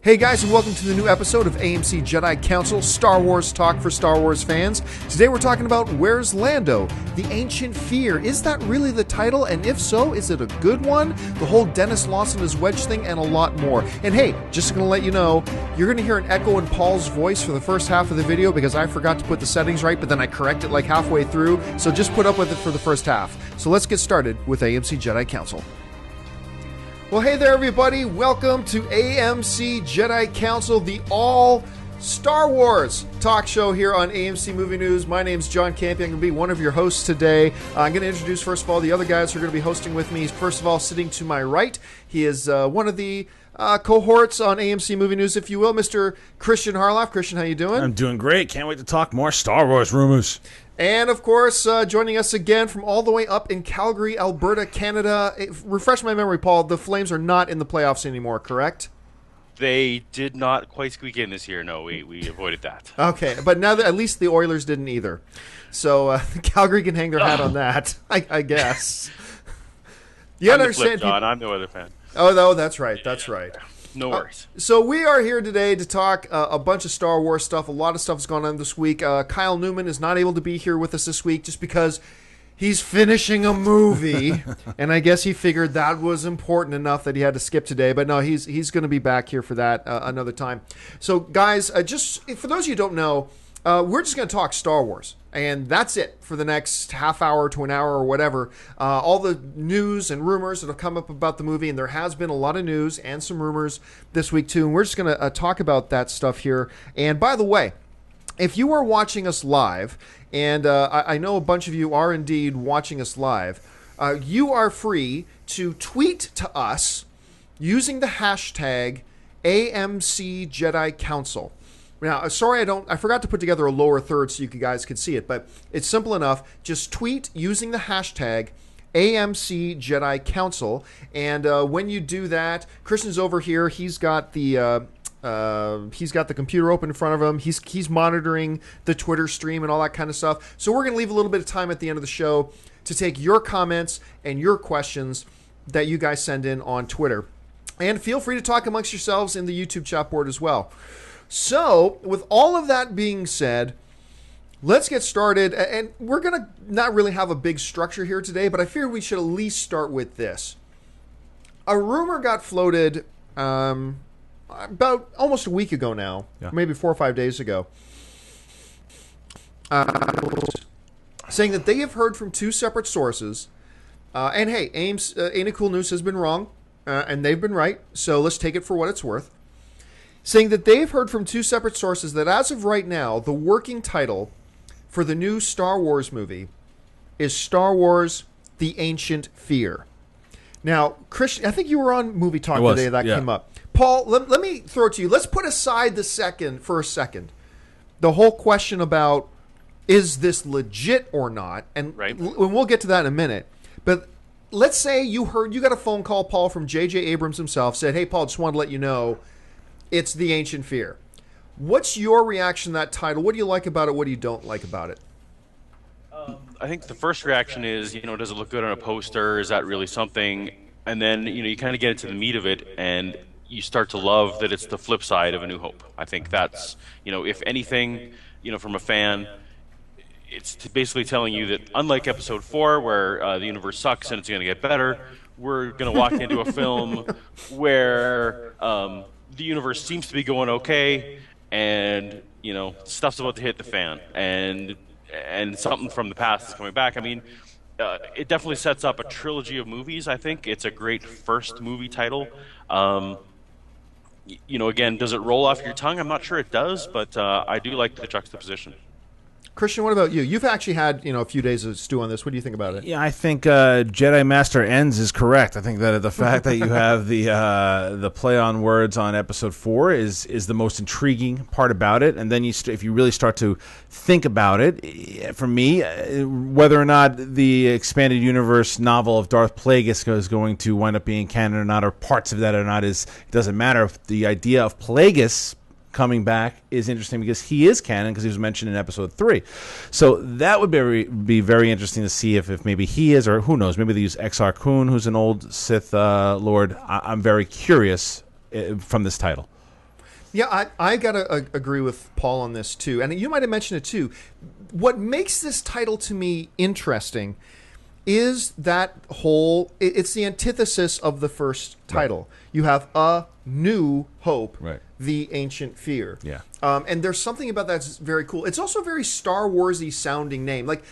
Hey guys, and welcome to the new episode of AMC Jedi Council, Star Wars talk for Star Wars fans. Today we're talking about Where's Lando? The Ancient Fear. Is that really the title? And if so, is it a good one? The whole Dennis Lawson as Wedge thing and a lot more. And hey, just going to let you know, you're going to hear an echo in Paul's voice for the first half of the video because I forgot to put the settings right, but then I correct it like halfway through. So just put up with it for the first half. So let's get started with AMC Jedi Council. Well, hey there, everybody. Welcome to AMC Jedi Council, the all Star Wars talk show here on AMC Movie News. My name's John Campea. I'm going to be one of your hosts today. I'm going to introduce, first of all, the other guys who are going to be hosting with me. First of all, sitting to my right, he is one of the cohorts on AMC Movie News, if you will, Mr. Kristain Harloff. Kristain, how you doing? I'm doing great. Can't wait to talk more Star Wars rumors. And, of course, joining us again from all the way up in Calgary, Alberta, Canada. Refresh my memory, Paul. The Flames are not in the playoffs anymore, correct? They did not quite squeak in this year. No, we avoided that. Okay, but now that at least the Oilers didn't either. So Calgary can hang their hat on that, I guess. You I'm understand? the flip, John. I'm no other fan. Oh, no, that's right. That's right. No worries. So we are here today to talk a bunch of Star Wars stuff. A lot of stuff's gone on this week. Kyle Newman is not able to be here with us this week just because he's finishing a movie, and I guess he figured that was important enough that he had to skip today. But no, he's going to be back here for that another time. So guys, just for those of you who don't know, we're just going to talk Star Wars. And that's it for the next half hour to an hour or whatever. All the news and rumors that have come up about the movie, and there has been a lot of news and some rumors this week too. And we're just going to talk about that stuff here. And by the way, if you are watching us live, and I know a bunch of you are indeed watching us live, you are free to tweet to us using the hashtag AMC Jedi Council. Now, sorry, I forgot to put together a lower third so you guys could see it, but it's simple enough. Just tweet using the hashtag AMC Jedi Council, and when you do that, Kristian's over here. He's got the computer open in front of him. He's monitoring the Twitter stream and all that kind of stuff. So we're going to leave a little bit of time at the end of the show to take your comments and your questions that you guys send in on Twitter, and feel free to talk amongst yourselves in the YouTube chat board as well. So, with all of that being said, let's get started. And we're going to not really have a big structure here today, but I figured we should at least start with this. A rumor got floated about almost a week ago now, maybe 4 or 5 days ago, saying that they have heard from two separate sources. And hey, Ames, Ain't It Cool News has been wrong, and they've been right, so let's take it for what it's worth. Saying that they've heard from two separate sources that as of right now, the working title for the new Star Wars movie is Star Wars The Ancient Fear. Now, Kristian, I think you were on Movie Talk today that came up. Paul, let me throw it to you. Let's put aside for a second, the whole question about is this legit or not, and we'll get to that in a minute. But let's say you got a phone call, Paul, from J.J. Abrams himself, said, hey, Paul, just wanted to let you know, it's The Ancient Fear. What's your reaction to that title? What do you like about it? What do you don't like about it? I think the first reaction is, does it look good on a poster? Is that really something? And then, you kind of get into the meat of it, and you start to love that it's the flip side of A New Hope. I think that's, if anything, from a fan, it's basically telling you that unlike Episode 4, where the universe sucks and it's going to get better, we're going to walk into a film where the universe seems to be going okay, and stuff's about to hit the fan, and something from the past is coming back. I mean, it definitely sets up a trilogy of movies. I think it's a great first movie title. Again, does it roll off your tongue? I'm not sure it does, but I do like the juxtaposition. Kristian, what about you? You've actually had a few days of stew on this. What do you think about it? Yeah, I think Jedi Master Ens is correct. I think that the fact that you have the play on words on Episode 4 is the most intriguing part about it. And then if you really start to think about it, for me, whether or not the expanded universe novel of Darth Plagueis is going to wind up being canon or not, or parts of that or not, it doesn't matter. The idea of Plagueis coming back is interesting because he is canon because he was mentioned in Episode 3. So that would be very interesting to see if maybe he is, or who knows, maybe they use Exar Kun, who's an old Sith Lord. I'm very curious from this title. Yeah, I gotta agree with Paul on this too, and you might have mentioned it too. What makes this title to me interesting is that it's the antithesis of the first title. Right. You have A New Hope, right. The Ancient Fear. Yeah. And there's something about that's very cool. It's also a very Star Wars-y sounding name. Like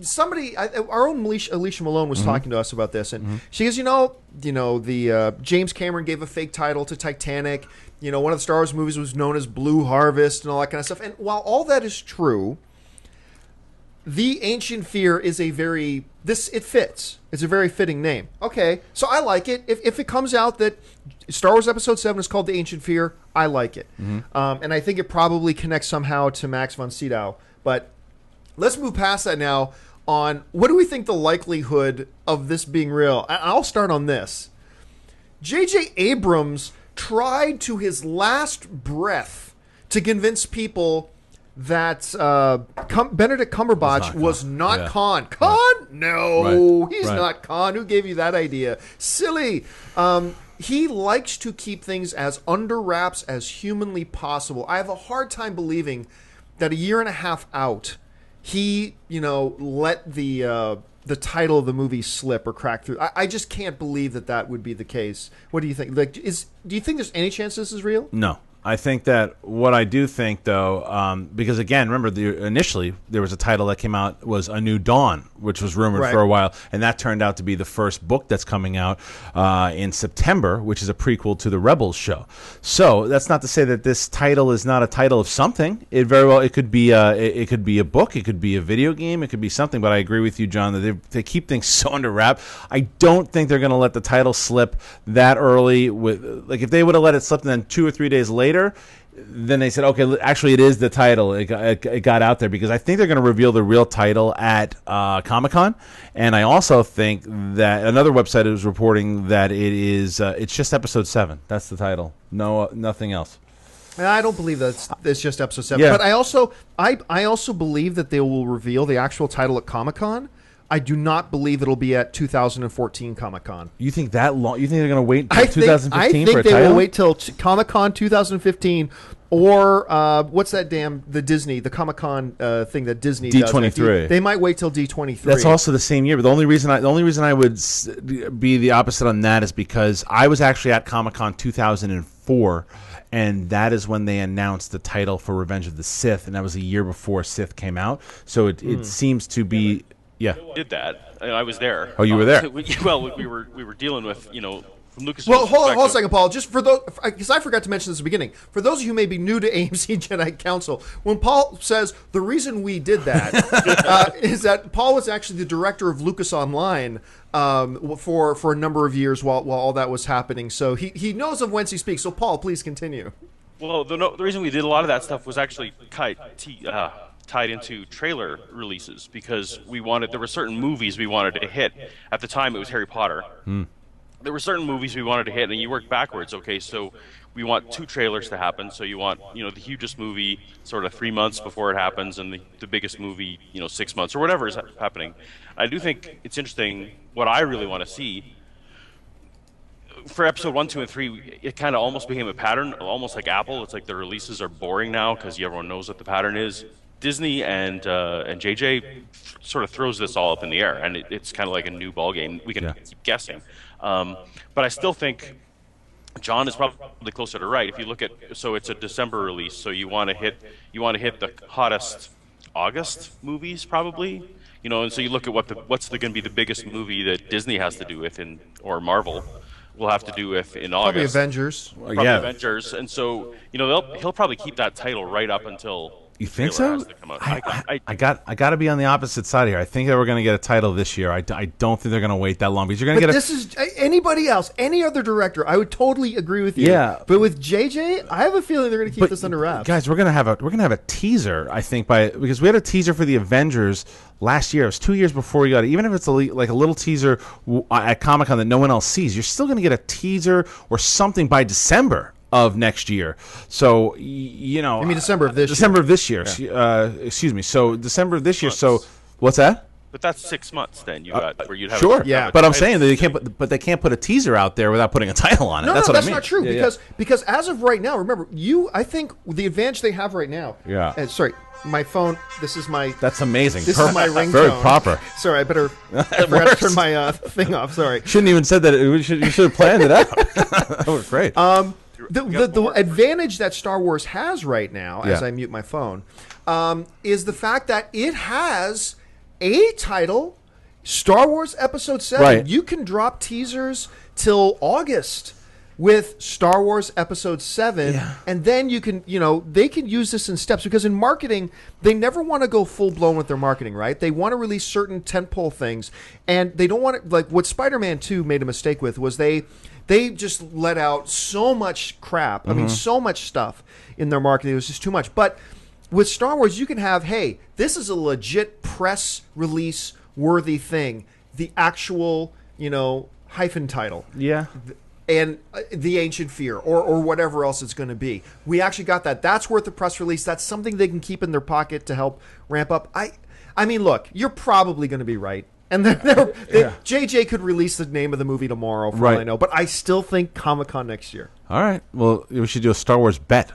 somebody, our own Alicia Malone was talking to us about this, and she goes, the James Cameron gave a fake title to Titanic. One of the Star Wars movies was known as Blue Harvest and all that kind of stuff. And while all that is true, The Ancient Fear is it fits. It's a very fitting name. Okay, so I like it. If it comes out that Star Wars Episode 7 is called The Ancient Fear, I like it. And I think it probably connects somehow to Max von Sydow. But let's move past that now on what do we think the likelihood of this being real? I'll start on this. J.J. Abrams tried to his last breath to convince people that Benedict Cumberbatch was not Khan. Khan? No, he's not Khan. Who gave you that idea? Silly. He likes to keep things as under wraps as humanly possible. I have a hard time believing that a year and a half out, he, let the title of the movie slip or crack through. I just can't believe that would be the case. What do you think? Do you think there's any chance this is real? No. I think that what I do think, though, because, again, remember, initially there was a title that came out, was A New Dawn, which was rumored for a while, and that turned out to be the first book that's coming out in September, which is a prequel to the Rebels show. So that's not to say that this title is not a title of something. It very well, it could be a book, it could be a video game, it could be something, but I agree with you, John, that they keep things so under wrap. I don't think they're going to let the title slip that early. If they would have let it slip and then 2 or 3 days later, then they said, okay, actually it is the title. It got out there, because I think they're going to reveal the real title at Comic-Con. And I also think that another website is reporting that it's just Episode 7. That's the title. No, nothing else. I don't believe that it's just Episode 7. Yeah. But I also believe that they will reveal the actual title at Comic-Con. I do not believe it'll be at 2014 Comic-Con. You think that long? You think they're going to wait until 2015 for a title? I think they will wait till Comic-Con 2015, or what's that the Comic-Con thing that Disney D23. does. They might wait till D23. That's also the same year. But the only reason I would be the opposite on that is because I was actually at Comic-Con 2004. And that is when they announced the title for Revenge of the Sith, and that was a year before Sith came out. So it seems to be... Yeah, did that. I was there. Oh, you were there. We were dealing with from Lucas. Well, hold on a second, Paul. Just for those, because I forgot to mention this at the beginning. For those of you who may be new to AMC Jedi Council, when Paul says the reason we did that is that Paul was actually the director of LucasOnline for a number of years while all that was happening. So he knows of whence he speaks. So Paul, please continue. Well, the reason we did a lot of that stuff was actually tied into trailer releases, because there were certain movies we wanted to hit. At the time, it was Harry Potter. There were certain movies we wanted to hit, and you work backwards. Okay, so we want 2 trailers to happen. So you want the hugest movie sort of 3 months before it happens, and the biggest movie 6 months or whatever is happening. I do think it's interesting. What I really want to see for Episode 1, 2, and 3, it kind of almost became a pattern, almost like Apple. It's like the releases are boring now because everyone knows what the pattern is. Disney and JJ sort of throws this all up in the air, and it's kind of like a new ball game. We can keep guessing, but I still think John is probably closer to right. If you look at, so it's a December release, so you want to hit the hottest August movies probably, and so you look at what's going to be the biggest movie that Disney has to do with or Marvel will have to do with in August. Probably Avengers. Avengers, and so he'll probably keep that title right up until. You think so? I got to be on the opposite side here. I think that we're going to get a title this year. I don't think they're going to wait that long, because you're going to get. This is anybody else, any other director. I would totally agree with you. Yeah, but with JJ, I have a feeling they're going to keep this under wraps. Guys, we're going to have a teaser. I think because we had a teaser for the Avengers last year. It was 2 years before we got it. Even if it's like a little teaser at Comic-Con that no one else sees, you're still going to get a teaser or something by December of next year. So, you mean December of this year. December of this year. Yeah. Excuse me. So, December of this year. So, what's that? But that's 6 months. Then you got where you'd have sure. have a But I'm title. saying that they can't put a teaser out there without putting a title on it. No, that's no, what that's I mean. not true. Yeah, Because as of right now, remember, I think the advantage they have right now. Yeah. Sorry, my phone. This is my. That's amazing. This is my ringtone. Very proper. Sorry, I forgot to turn my thing off. Sorry. Shouldn't even said that. You should have planned it out. That was great. The advantage that Star Wars has right now, as Yeah. I mute my phone, is the fact that it has a title, Star Wars Episode 7. Right. You can drop teasers till August with Star Wars Episode 7, and then you can, they can use this in steps, because in marketing, they never want to go full-blown with their marketing, right? They want to release certain tentpole things, and they don't want to, like what Spider-Man 2 made a mistake with was they just let out so much crap. I mean, so much stuff in their marketing. It was just too much. But with Star Wars, you can have, hey, this is a legit press release worthy thing. The actual, hyphen title. Yeah. And the Ancient Fear or whatever else it's going to be. We actually got that. That's worth a press release. That's something they can keep in their pocket to help ramp up. I mean, look, you're probably going to be right. And then JJ could release the name of the movie tomorrow, for all I know. But I still think Comic-Con next year. All right. Well, we should do a Star Wars bet.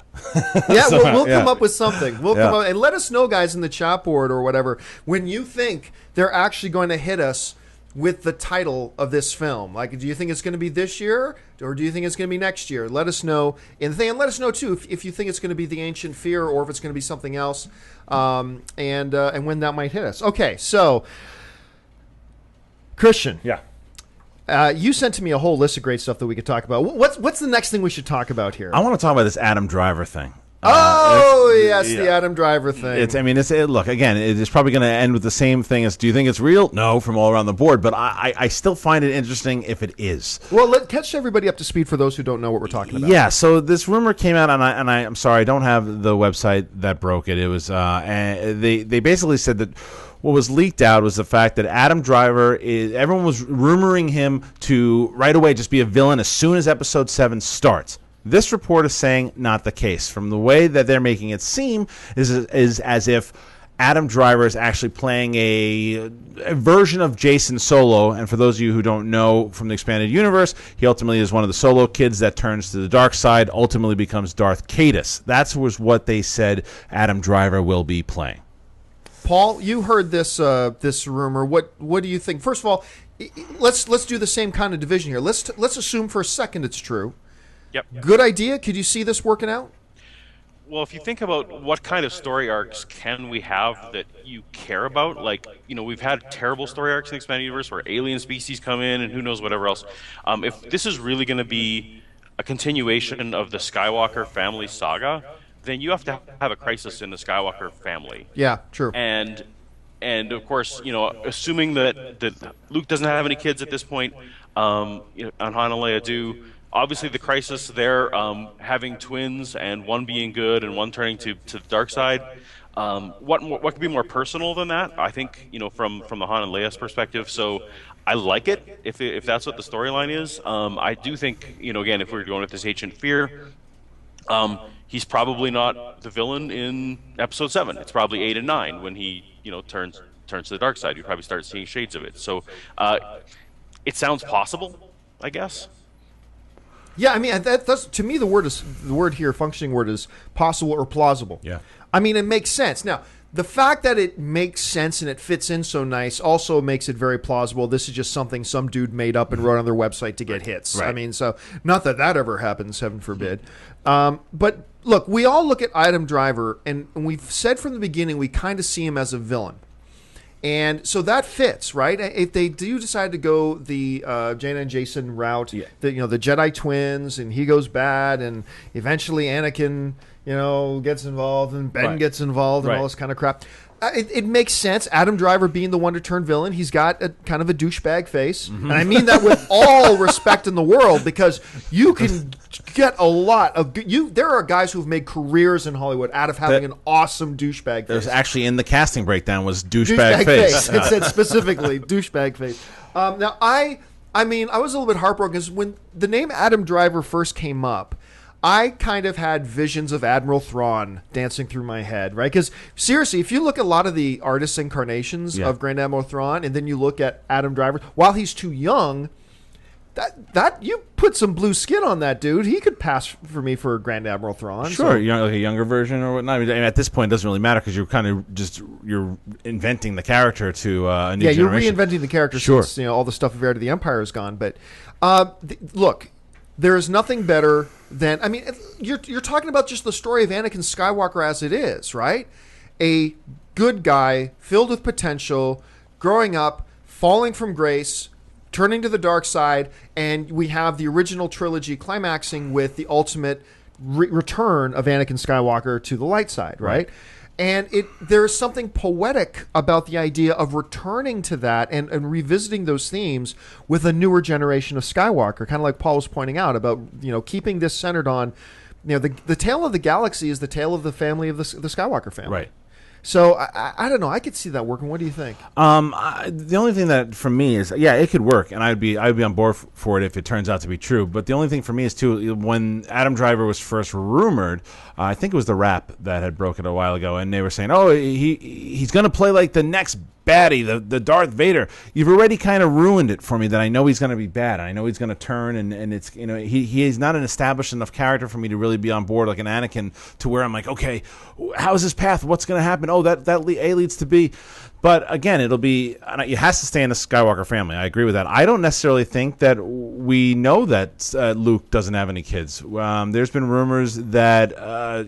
Yeah, we'll come up with something. We'll come up and let us know, guys, in the chat board or whatever, when you think they're actually going to hit us with the title of this film. Like, do you think it's going to be this year, or do you think it's going to be next year? Let us know in the thing, and let us know too if you think it's going to be the Ancient Fear or if it's going to be something else, and when that might hit us. Okay, so Christian, you sent to me a whole list of great stuff that we could talk about. What's the next thing we should talk about here? I want to talk about this Adam Driver thing. The Adam Driver thing. Look, again, it's probably going to end with the same thing as, do you think it's real? No, from all around the board. But I still find it interesting if it is. Well, catch everybody up to speed for those who don't know what we're talking about. Yeah, so this rumor came out, and I'm sorry, I don't have the website that broke it. It was they basically said that what was leaked out was the fact that Adam Driver everyone was rumoring him to right away just be a villain as soon as Episode 7 starts. This report is saying not the case. From the way that they're making it seem is as if Adam Driver is actually playing a version of Jason Solo. And for those of you who don't know from the expanded universe, he ultimately is one of the Solo kids that turns to the dark side, ultimately becomes Darth Caedus. That was what they said Adam Driver will be playing. Paul, you heard this rumor. What do you think? First of all, let's do the same kind of division here. Let's assume for a second it's true. Yep. Good idea. Could you see this working out? Well, if you think about what kind of story arcs can we have that you care about, like, we've had terrible story arcs in the expanded universe where alien species come in and who knows whatever else. If this is really going to be a continuation of the Skywalker family saga, then you have to have a crisis in the Skywalker family. Yeah, true. And of course, assuming that Luke doesn't have any kids at this point, and Han and Leia do. Obviously, the crisis there, having twins and one being good and one turning to the dark side. What could be more personal than that? I think from the Han and Leia's perspective. So I like it if that's what the storyline is. I do think again, if we're going with this Ancient Fear, he's probably not the villain in Episode 7. It's probably 8 and 9 when he turns to the dark side. You probably start seeing shades of it. So it sounds possible, I guess. Yeah, I mean that's to me the functioning word is possible or plausible. Yeah. I mean, it makes sense. Now, the fact that it makes sense and it fits in so nice also makes it very plausible. This is just something some dude made up and wrote on their website to get hits. Right. I mean, so not that ever happens, heaven forbid. But look, we all look at Adam Driver, and we've said from the beginning we kind of see him as a villain. And so that fits, right? If they do decide to go the Jaina and Jason route, the Jedi twins, and he goes bad, and eventually Anakin, gets involved, and Ben gets involved, and all this kind of crap. It makes sense. Adam Driver being the one to turn villain, he's got a kind of a douchebag face, and I mean that with all respect in the world, because you can get a lot of there are guys who've made careers in Hollywood out of having an awesome douchebag face. There's actually in the casting breakdown was douchebag face. It said specifically douchebag face. Now I mean I was a little bit heartbroken because when the name Adam Driver first came up, I kind of had visions of Admiral Thrawn dancing through my head, right? Because seriously, if you look at a lot of the artist incarnations of Grand Admiral Thrawn, and then you look at Adam Driver, while he's too young, that you put some blue skin on that dude, he could pass for me for Grand Admiral Thrawn. Sure, like a younger version or whatnot. I mean, at this point, it doesn't really matter because you're kind of you're inventing the character to a new generation. You're reinventing the character since all the stuff of Heir to the Empire is gone. But look, there is nothing better than, I mean, you're talking about just the story of Anakin Skywalker as it is, right? A good guy filled with potential, growing up, falling from grace, turning to the dark side, and we have the original trilogy climaxing with the ultimate return of Anakin Skywalker to the light side, right? And there is something poetic about the idea of returning to that and revisiting those themes with a newer generation of Skywalker, kind of like Paul was pointing out about, keeping this centered on, the tale of the galaxy is the tale of the family of the Skywalker family. Right. So I don't know. I could see that working. What do you think? The only thing that for me is, it could work, and I'd be on board for it if it turns out to be true. But the only thing for me is too, when Adam Driver was first rumored, I think it was the Wrap that had broken a while ago, and they were saying, "Oh, he's going to play like the next baddie, the Darth Vader." You've already kind of ruined it for me that I know he's going to be bad. I know he's going to turn, and it's he is not an established enough character for me to really be on board like an Anakin to where I'm like, okay, how's his path? What's going to happen? Oh, that A leads to B. But again, it has to stay in the Skywalker family. I agree with that. I don't necessarily think that we know that Luke doesn't have any kids. There's been rumors that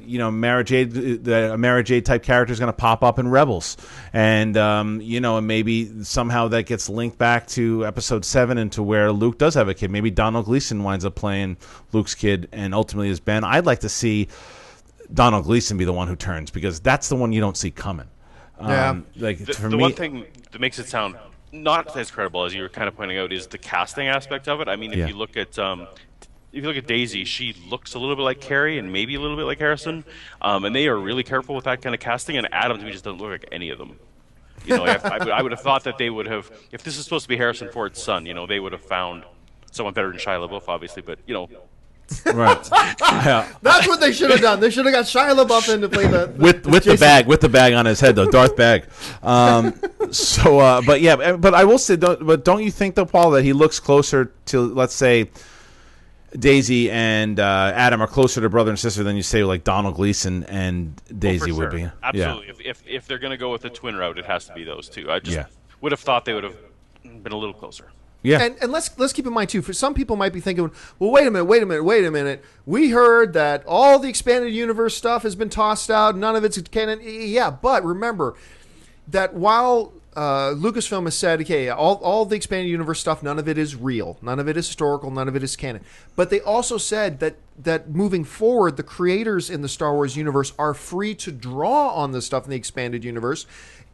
Mara Jade type character is going to pop up in Rebels, and and maybe somehow that gets linked back to Episode 7 and to where Luke does have a kid. Maybe Donald Gleason winds up playing Luke's kid and ultimately is Ben. I'd like to see Donald Gleason be the one who turns, because that's the one you don't see coming. The one thing that makes it sound not as credible as you were kind of pointing out is the casting aspect of it. I mean, if you look at Daisy, she looks a little bit like Carrie and maybe a little bit like Harrison, and they are really careful with that kind of casting. And Adam to me just doesn't look like any of them. I would have thought that they would have, if this is supposed to be Harrison Ford's son, they would have found someone better than Shia LaBeouf, obviously, but Right. That's what they should have done. They should have got Shia LaBeouf in to play with the bag on his head though, Darth Bag. But I will say, don't you think though, Paul, that he looks closer to, let's say, Daisy and Adam are closer to brother and sister than you say like Donald Gleason and Daisy would be? Absolutely. Yeah. If they're going to go with the twin route, it has to be those two. I just would have thought they would have been a little closer. Yeah, and let's keep in mind too. For some people, might be thinking, well, wait a minute. We heard that all the expanded universe stuff has been tossed out. None of it's canon. Yeah, but remember that while Lucasfilm has said, okay, all the expanded universe stuff, none of it is real, none of it is historical, none of it is canon. But they also said that moving forward, the creators in the Star Wars universe are free to draw on the stuff in the expanded universe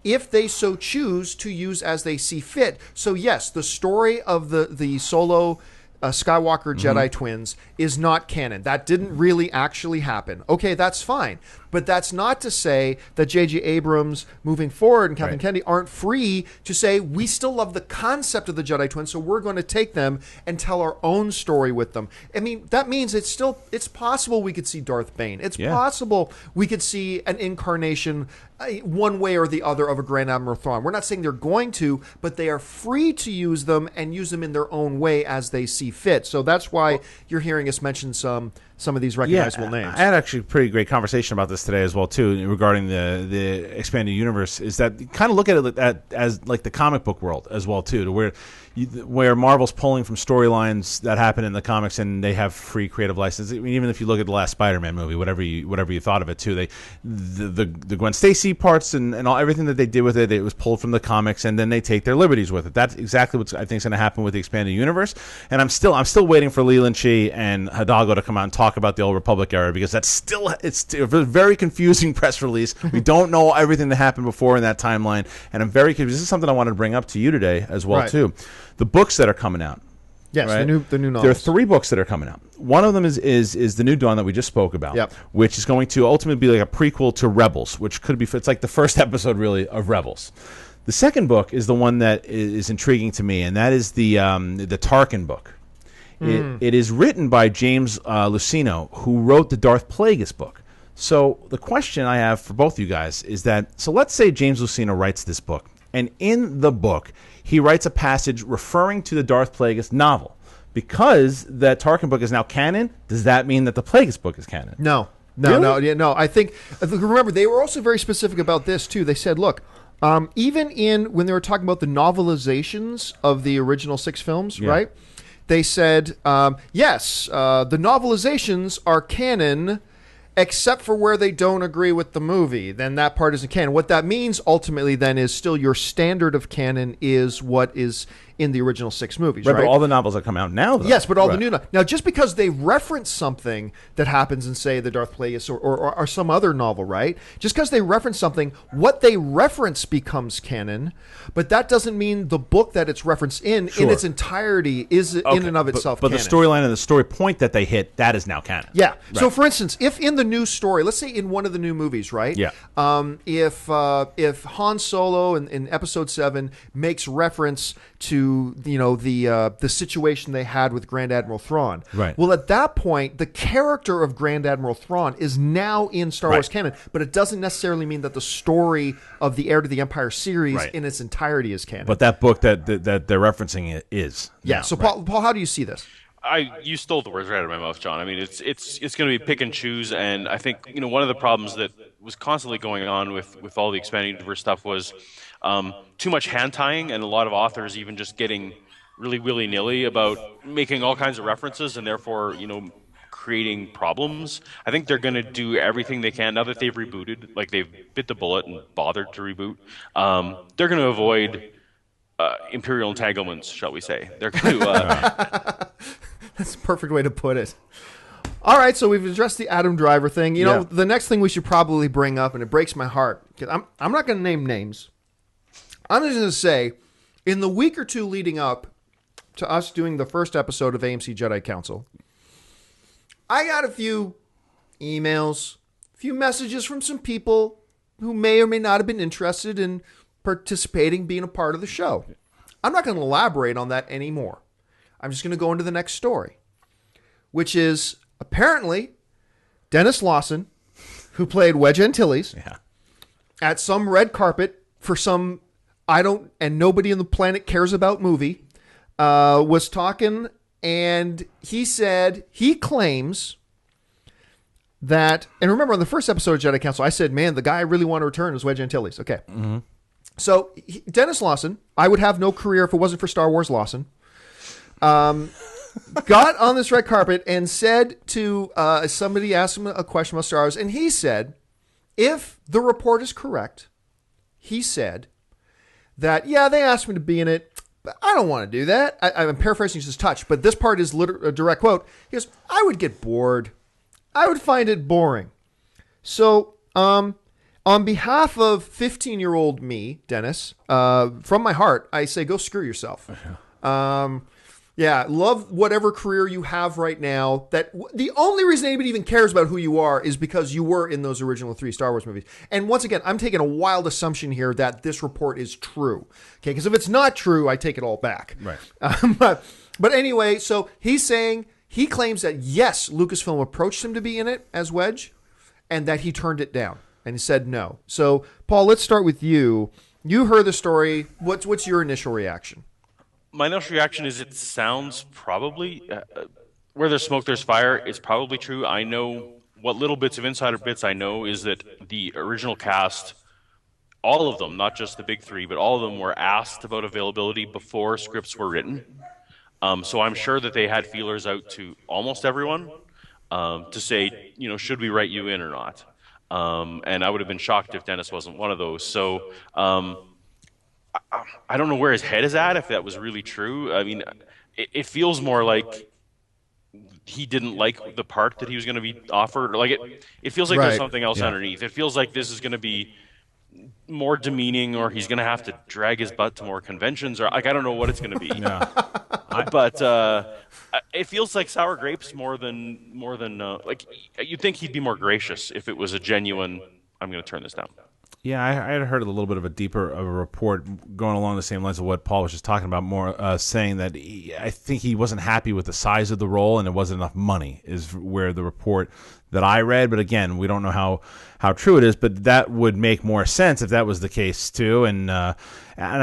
if they so choose to use as they see fit. So yes, the story of the Solo Skywalker Jedi twins is not canon. That didn't really actually happen. Okay, that's fine. But that's not to say that J.J. Abrams, moving forward, and Kathleen Kennedy aren't free to say, we still love the concept of the Jedi twins, so we're going to take them and tell our own story with them. I mean, that means it's possible we could see Darth Bane. It's possible we could see an incarnation one way or the other of a Grand Admiral Thrawn. We're not saying they're going to, but they are free to use them and use them in their own way as they see fit. So that's why you're hearing us mention some of these recognizable names. I had actually a pretty great conversation about this today as well too, regarding the expanded universe. Is that you kind of look at it as like the comic book world as well too, to where Marvel's pulling from storylines that happen in the comics and they have free creative license. I mean, even if you look at the last Spider-Man movie, whatever you thought of it too, the Gwen Stacy parts and everything that they did with it was pulled from the comics, and then they take their liberties with it. That's exactly what I think is going to happen with the expanded universe. And I'm still waiting for Leland Shee and Hidalgo to come out and talk about the Old Republic era, because it's a very confusing press release. We don't know everything that happened before in that timeline, and I'm very confused. This is something I wanted to bring up to you today as well too. The books that are coming out. Yes, right? the new novels. There are 3 books that are coming out. One of them is the New Dawn that we just spoke about, which is going to ultimately be like a prequel to Rebels, which could be, it's like the first episode really of Rebels. The second book is the one that is intriguing to me, and that is the Tarkin book. It is written by James Luceno, who wrote the Darth Plagueis book. So the question I have for both you guys is that, so let's say James Luceno writes this book, and in the book, he writes a passage referring to the Darth Plagueis novel. Because that Tarkin book is now canon, does that mean that the Plagueis book is canon? No. Really? No. I think, remember, they were also very specific about this, too. They said, look, even when they were talking about the novelizations of the original 6 films, right? They said, yes, the novelizations are canon, except for where they don't agree with the movie. Then that part isn't canon. What that means ultimately then is still your standard of canon is what is in the original 6 movies, right? But all the novels that come out now, though. Yes, but all the new... Now, just because they reference something that happens in, say, the Darth Plagueis or some other novel, right? Just because they reference something, what they reference becomes canon, but that doesn't mean the book that it's referenced in its entirety is in and of itself but canon. The storyline and the story point that they hit, that is now canon. Yeah. Right. So, for instance, if in the new story, let's say in one of the new movies, right? Yeah. If Han Solo in Episode 7 makes reference to the situation they had with Grand Admiral Thrawn. Right. Well, at that point, the character of Grand Admiral Thrawn is now in Star Wars canon, but it doesn't necessarily mean that the story of the Heir to the Empire series in its entirety is canon. But that book that they're referencing it is. Yeah. Now, So, Paul, how do you see this? You stole the words right out of my mouth, John. I mean, it's going to be pick and choose, and I think one of the problems that was constantly going on with all the expanding universe stuff was too much hand tying, and a lot of authors even just getting really willy-nilly about making all kinds of references, and therefore creating problems. I think they're going to do everything they can now that they've rebooted, like they've bit the bullet and bothered to reboot. They're going to avoid imperial entanglements, shall we say? They're going to. That's a perfect way to put it. All right, so we've addressed the Adam Driver thing. The next thing we should probably bring up, and it breaks my heart, because I'm not going to name names. I'm just going to say, in the week or two leading up to us doing the first episode of AMC Jedi Council, I got a few emails, a few messages from some people who may or may not have been interested in participating, being a part of the show. I'm not going to elaborate on that anymore. I'm just going to go into the next story, which is apparently Dennis Lawson, who played Wedge Antilles, at some red carpet for some and nobody on the planet cares about movie, was talking, and he claims that, and remember on the first episode of Jedi Council, I said, man, the guy I really want to return is Wedge Antilles. Okay. Mm-hmm. So Dennis Lawson, I would have no career if it wasn't for Star Wars Lawson, got on this red carpet and said to somebody asked him a question about Star Wars, and he said, if the report is correct, he said that, they asked me to be in it, but I don't want to do that. I'm paraphrasing his touch, but this part is a direct quote. He goes, I would get bored. I would find it boring. So, on behalf of 15-year-old me, Dennis, from my heart, I say, go screw yourself. Love whatever career you have right now. That the only reason anybody even cares about who you are is because you were in those original 3 Star Wars movies. And once again, I'm taking a wild assumption here that this report is true. Okay, because if it's not true, I take it all back. Right. But anyway, so he's saying he claims that yes, Lucasfilm approached him to be in it as Wedge, and that he turned it down and he said no. So Paul, let's start with you. You heard the story. What's your initial reaction? My initial reaction is it sounds probably, where there's smoke, there's fire. It's probably true. I know what little bits of insider bits I know is that the original cast, all of them, not just the big 3, but all of them were asked about availability before scripts were written. So I'm sure that they had feelers out to almost everyone to say, should we write you in or not? And I would have been shocked if Dennis wasn't one of those. So I don't know where his head is at, if that was really true. I mean, it feels more like he didn't like the part that he was going to be offered. Like it feels like there's something else underneath. It feels like this is going to be more demeaning, or he's going to have to drag his butt to more conventions, or I don't know what it's going to be. But it feels like sour grapes more than like you'd think he'd be more gracious if it was a genuine, I'm going to turn this down. Yeah, I had heard a little bit of a deeper of a report going along the same lines of what Paul was just talking about, more saying that I think he wasn't happy with the size of the role and it wasn't enough money is where the report that I read. But again, we don't know how true it is, but that would make more sense if that was the case too. And I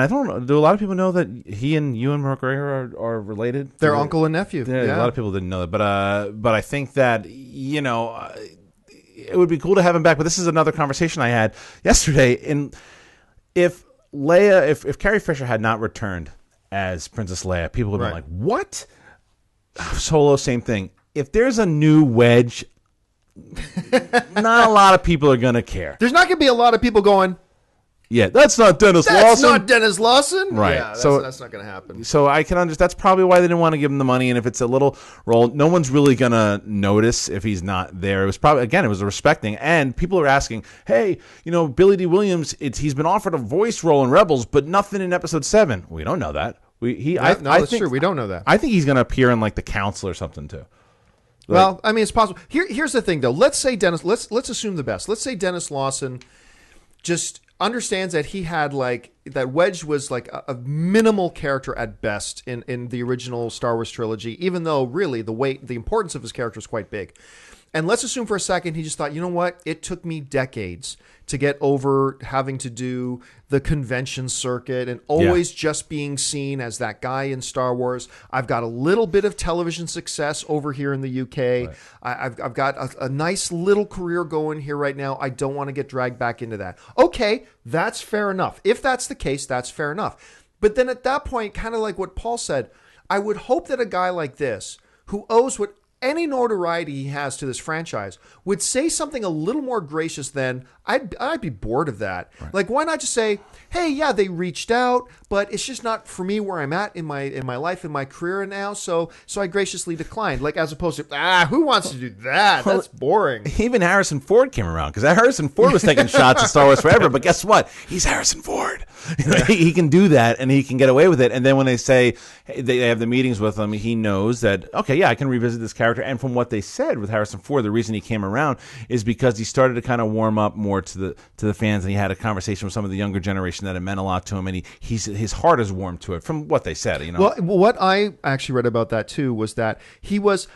don't know, do a lot of people know that he and Ewan McGregor are related? They're uncle and nephew. Yeah, a lot of people didn't know that, but I think that, it would be cool to have him back. But this is another conversation I had yesterday. If Carrie Fisher had not returned as Princess Leia, people would have been like, "What?" Solo, same thing. If there's a new Wedge, not a lot of people are going to care. There's not going to be a lot of people going, yeah, that's not Dennis Lawson. That's not Dennis Lawson. Right. Yeah, that's not going to happen. So I can understand. That's probably why they didn't want to give him the money. And if it's a little role, no one's really going to notice if he's not there. It was probably, again, it was a respecting. And people are asking, hey, Billy D. Williams, he's been offered a voice role in Rebels, but nothing in Episode 7. We don't know that. That's true. We don't know that. I think he's going to appear in like the Council or something too. Well, I mean, it's possible. Here's the thing, though. Let's say Dennis. Let's assume the best. Let's say Dennis Lawson just understands that he had that Wedge was like a minimal character at best in the original Star Wars trilogy, even though really the importance of his character is quite big. And let's assume for a second he just thought, you know what? It took me decades to get over having to do the convention circuit and always just being seen as that guy in Star Wars. I've got a little bit of television success over here in the UK. Right. I've got a nice little career going here right now. I don't want to get dragged back into that. Okay, that's fair enough. If that's the case, that's fair enough. But then at that point, kind of like what Paul said, I would hope that a guy like this, who owes what any notoriety he has to this franchise, would say something a little more gracious than, I'd be bored of that. Right. Like, why not just say, hey, yeah, they reached out, but it's just not for me where I'm at in my life, in my career now, so I graciously declined. Like, as opposed to, who wants to do that? That's boring. Even Harrison Ford came around, because Harrison Ford was taking shots at Star Wars forever, but guess what? He's Harrison Ford. He can do that, and he can get away with it. And then when they say, they have the meetings with him, he knows that, okay, yeah, I can revisit this character. And from what they said with Harrison Ford, the reason he came around is because he started to kind of warm up more to the fans, and he had a conversation with some of the younger generation that it meant a lot to him, and his heart is warmed to it from what they said. Well, what I actually read about that too was that he was.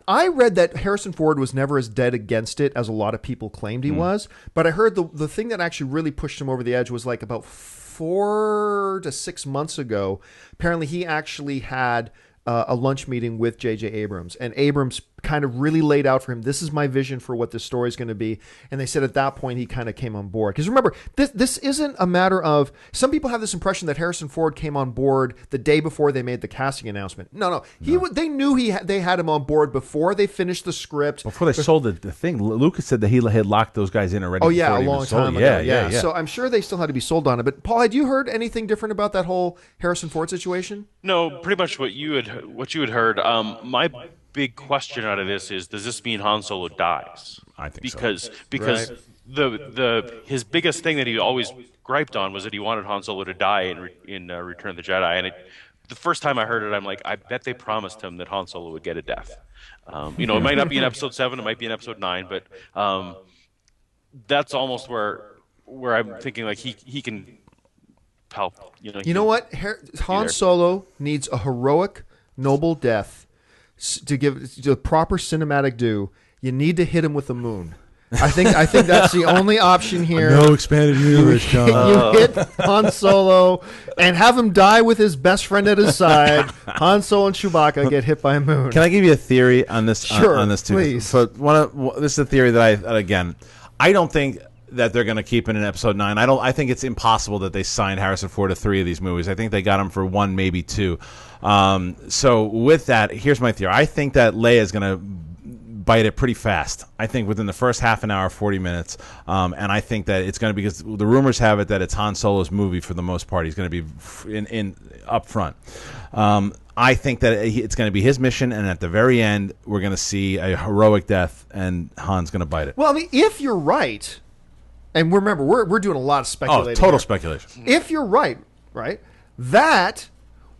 I read that Harrison Ford was never as dead against it as a lot of people claimed he was, but I heard the thing that actually really pushed him over the edge was like about 4 to 6 months ago. Apparently, he actually had a lunch meeting with J.J. Abrams, and Abrams kind of really laid out for him, this is my vision for what this story is going to be. And they said at that point he kind of came on board. Because remember, this isn't a matter of, some people have this impression that Harrison Ford came on board the day before they made the casting announcement. No. They knew they had him on board before they finished the script. Before they sold the thing. Lucas said that he had locked those guys in already. Oh yeah, a long time ago. Yeah. So I'm sure they still had to be sold on it. But Paul, had you heard anything different about that whole Harrison Ford situation? No, pretty much what you had heard. My big question out of this is, does this mean Han Solo dies? I think because right. His biggest thing that he always griped on was that he wanted Han Solo to die in Return of the Jedi, and the first time I heard it, I'm like, I bet they promised him that Han Solo would get a death. It might not be in Episode 7, it might be in Episode 9, but that's almost where I'm thinking like he can help. You know what? Han Solo needs a heroic, noble death to give the proper cinematic due. You need to hit him with the moon. I think that's the only option here. No expanded universe, John. You hit Han Solo and have him die with his best friend at his side. Han Solo and Chewbacca get hit by a moon. Can I give you a theory on this? Sure, on this too? Please. So this is a theory that I don't think that they're going to keep it in Episode 9. I think it's impossible that they signed Harrison Ford to 3 of these movies. I think they got him for 1, maybe 2. So with that, here's my theory. I think that Leia is going to bite it pretty fast. I think within the first half an hour, 40 minutes. And I think that it's going to be, because the rumors have it that it's Han Solo's movie for the most part. He's going to be in up front. I think that it's going to be his mission, and at the very end, we're going to see a heroic death, and Han's going to bite it. Well, I mean, if you're right, and remember, we're doing a lot of speculating. Total speculation. If you're right, that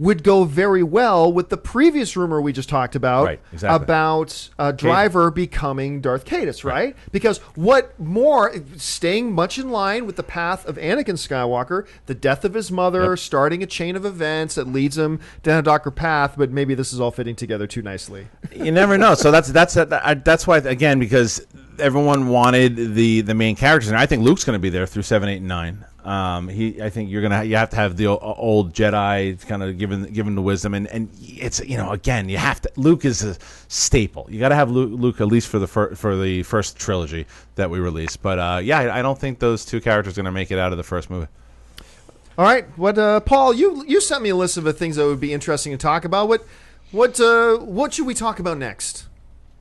would go very well with the previous rumor we just talked about, Right, exactly. about Driver becoming Darth Caedus, right? Because what more, staying much in line with the path of Anakin Skywalker, the death of his mother, starting a chain of events that leads him down a darker path, but maybe this is all fitting together too nicely. You never know. So that's why, again, because everyone wanted the main characters, and I think Luke's going to be there through 7, 8, and 9. I think you have to have the old Jedi kind of given the wisdom, and it's again you have to. Luke is a staple. You got to have Luke at least for the first trilogy that we released. But I don't think those two characters are going to make it out of the first movie. All right, Paul? You sent me a list of the things that would be interesting to talk about. What should we talk about next?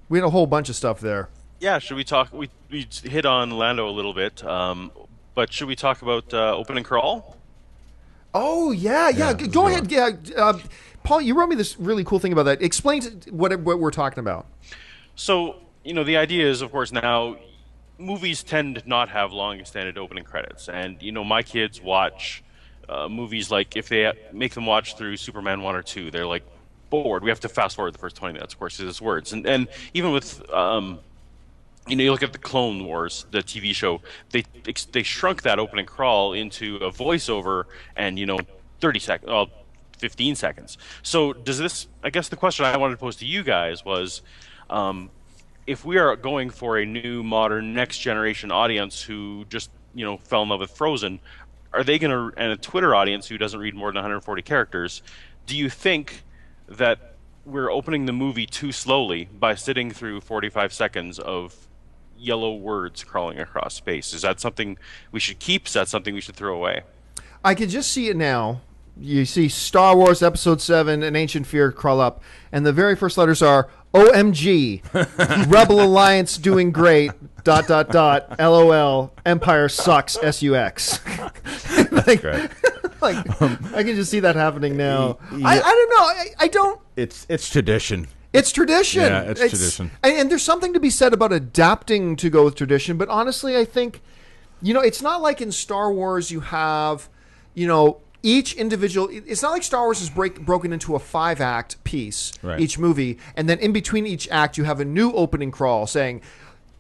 We had a whole bunch of stuff there. Yeah, should we talk? We hit on Lando a little bit, but should we talk about opening crawl? Oh yeah. Go ahead. Yeah, Paul, you wrote me this really cool thing about that. Explain what we're talking about. So the idea is, of course, now movies tend to not have long extended opening credits, and my kids watch movies like if they make them watch through Superman 1 or 2, they're like bored. We have to fast forward the first 20 minutes, of course, because it's words, and even with you look at the Clone Wars, the TV show, they shrunk that opening crawl into a voiceover and 30 seconds, 15 seconds. So does this? I guess the question I wanted to pose to you guys was, if we are going for a new, modern, next generation audience who just fell in love with Frozen, are they going to, and a Twitter audience who doesn't read more than 140 characters, do you think that we're opening the movie too slowly by sitting through 45 seconds of yellow words crawling across space? Is that something we should keep? Is that something we should throw away? I can just see it now. You see Star Wars Episode 7, An Ancient Fear crawl up, and the very first letters are OMG, Rebel Alliance doing great, ... LOL, Empire sucks, SUX. That's great. I can just see that happening now. Yeah. I don't know. I don't. It's tradition. It's tradition. Yeah, it's tradition. And there's something to be said about adapting to go with tradition. But honestly, I think, it's not like in Star Wars you have, each individual. It's not like Star Wars is broken into a 5-act piece, right, each movie. And then in between each act, you have a new opening crawl saying,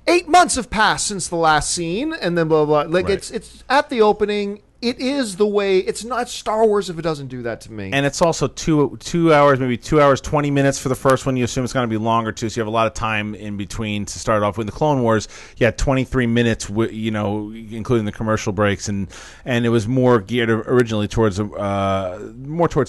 8 months have passed since the last scene. And then blah, blah, blah. Like, right. It's at the opening. It is the way. It's not Star Wars if it doesn't do that to me. And it's also 2 hours, maybe 2 hours, 20 minutes for the first one. You assume it's going to be longer, too, so you have a lot of time in between to start off with. The Clone Wars, you had 23 minutes, including the commercial breaks, and it was more geared originally towards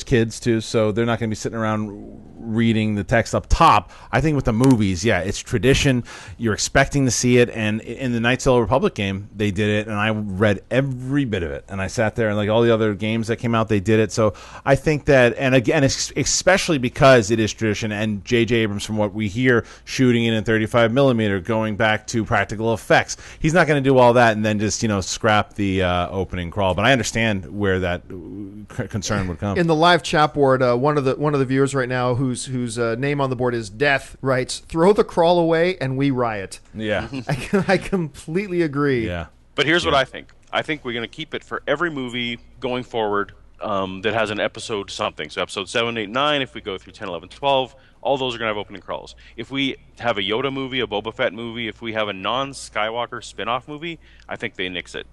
kids, too, so they're not going to be sitting around reading the text up top. I think with the movies, it's tradition. You're expecting to see it, and in the Knights of the Old Republic game, they did it, and I read every bit of it, and I sat there, and like all the other games that came out, they did it. So I think that, and again, especially because it is tradition, and J.J. Abrams, from what we hear, shooting it in 35 millimeter, going back to practical effects, he's not going to do all that and then just scrap the opening crawl. But I understand where that concern would come. In the live chat board, one of the viewers right now, whose name on the board is Death, writes, "Throw the crawl away and we riot." Yeah, I completely agree. Yeah, but here's what I think. I think we're going to keep it for every movie going forward that has an episode something. So episode 7, 8, 9, if we go through 10, 11, 12, all those are going to have opening crawls. If we have a Yoda movie, a Boba Fett movie, if we have a non-Skywalker spin-off movie, I think they nix it.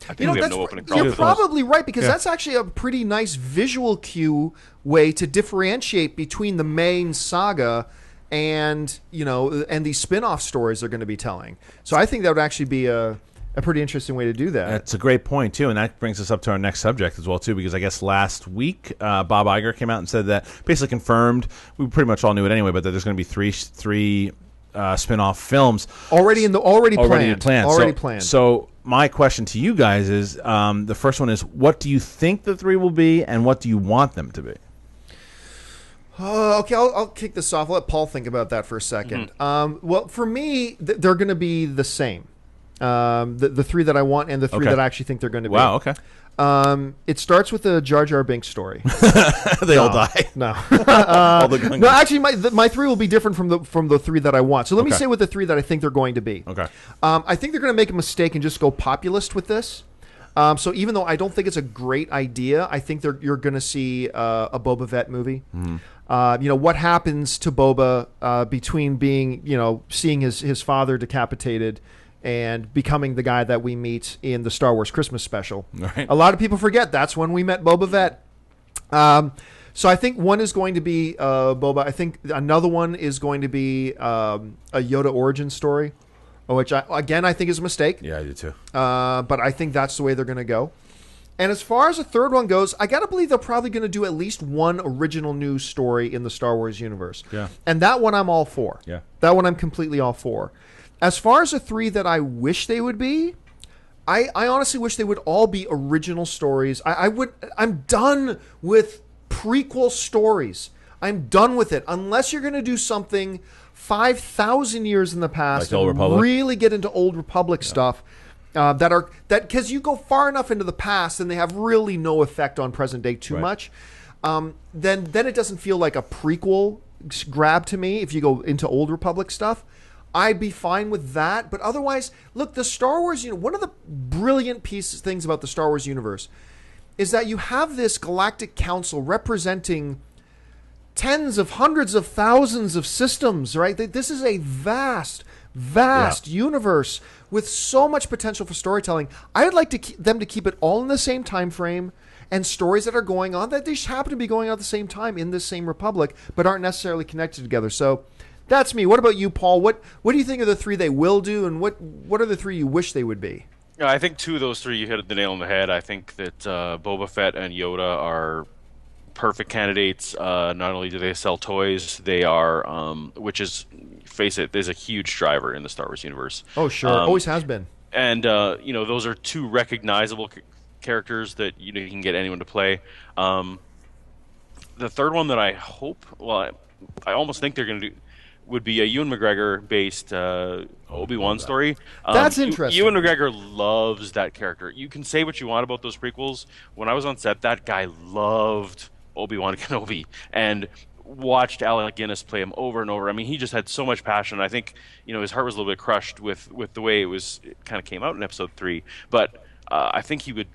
I think we have no opening crawl. You're probably right, because that's actually a pretty nice visual cue way to differentiate between the main saga and these spin-off stories they're going to be telling. So I think that would actually be a pretty interesting way to do that. That's a great point, too, and that brings us up to our next subject as well, too, because I guess last week Bob Iger came out and said that, basically confirmed, we pretty much all knew it anyway, but that there's going to be three spin-off films. Already planned. So my question to you guys is, the first one is, what do you think the three will be, and what do you want them to be? Okay, I'll kick this off. I'll let Paul think about that for a second. Mm-hmm. Well, for me, they're going to be the same. The three that I want and the three that I actually think they're going to be. Wow, okay. It starts with a Jar Jar Binks story. They all die. No. No, actually, my three will be different from the three that I want. So let me say what the three that I think they're going to be. Okay. I think they're going to make a mistake and just go populist with this. So even though I don't think it's a great idea, I think you're going to see a Boba Fett movie. What happens to Boba between being, seeing his father decapitated and becoming the guy that we meet in the Star Wars Christmas special. Right. A lot of people forget that's when we met Boba Fett. So I think one is going to be Boba. I think another one is going to be a Yoda origin story, which I think is a mistake. Yeah, I do too. But I think that's the way they're going to go. And as far as the third one goes, I got to believe they're probably going to do at least one original news story in the Star Wars universe. Yeah. And that one I'm all for. Yeah. That one I'm completely all for. As far as the three that I wish they would be, I honestly wish they would all be original stories. I'm done with prequel stories. I'm done with it. Unless you're going to do something 5,000 years in the past like and really get into Old Republic stuff. Because you go far enough into the past and they have really no effect on present day too much, then it doesn't feel like a prequel grab to me. If you go into Old Republic stuff, I'd be fine with that. But otherwise, look, the Star Wars, one of the brilliant things about the Star Wars universe is that you have this galactic council representing tens of hundreds of thousands of systems, right? This is a vast universe with so much potential for storytelling. I would like them to keep it all in the same time frame and stories that are going on that they just happen to be going on at the same time in this same republic, but aren't necessarily connected together. So that's me. What about you, Paul? What do you think are the three they will do, and what are the three you wish they would be? Yeah, I think two of those three you hit the nail on the head. I think that Boba Fett and Yoda are perfect candidates. Not only do they sell toys, they are, which is, face it, there's a huge driver in the Star Wars universe. Oh, sure. Always has been. And, those are two recognizable characters that you can get anyone to play. The third one that I hope, I almost think they're going to do, would be a Ewan McGregor-based Obi-Wan story. That's interesting. Ewan McGregor loves that character. You can say what you want about those prequels. When I was on set, that guy loved Obi-Wan Kenobi and watched Alec Guinness play him over and over. I mean, he just had so much passion. I think, his heart was a little bit crushed with the way it kind of came out in Episode 3. But I think he would,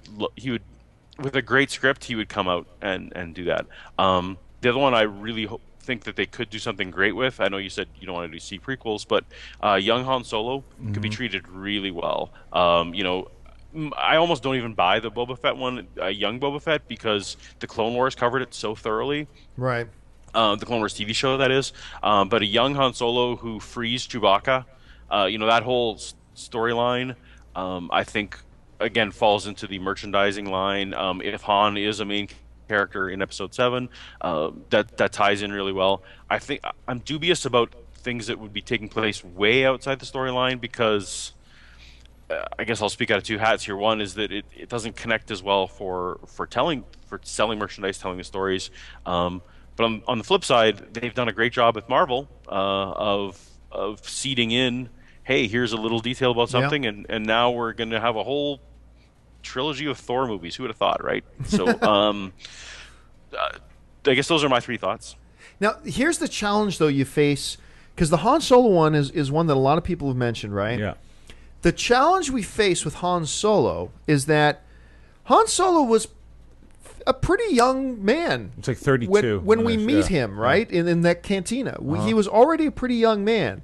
with a great script, he would come out and do that. The other one I really think that they could do something great with. I know you said you don't want to do prequels, but young Han Solo could be treated really well. I almost don't even buy the Boba Fett one, young Boba Fett, because the Clone Wars covered it so thoroughly. Right. The Clone Wars TV show, that is. But a young Han Solo who frees Chewbacca, that whole storyline, I think, again, falls into the merchandising line. If Han is a main character in Episode 7, that ties in really well. I think I'm dubious about things that would be taking place way outside the storyline because I guess I'll speak out of two hats here. One is that it doesn't connect as well for selling merchandise, telling the stories. But on the flip side, they've done a great job with Marvel of seeding in, hey, here's a little detail about something, and now we're going to have a whole trilogy of Thor movies. Who would have thought, right? So I guess those are my three thoughts. Now, here's the challenge, though, you face, because the Han Solo one is one that a lot of people have mentioned, right? Yeah. The challenge we face with Han Solo is that Han Solo was a pretty young man. It's like 32. When we meet him, right, in that cantina. He was already a pretty young man.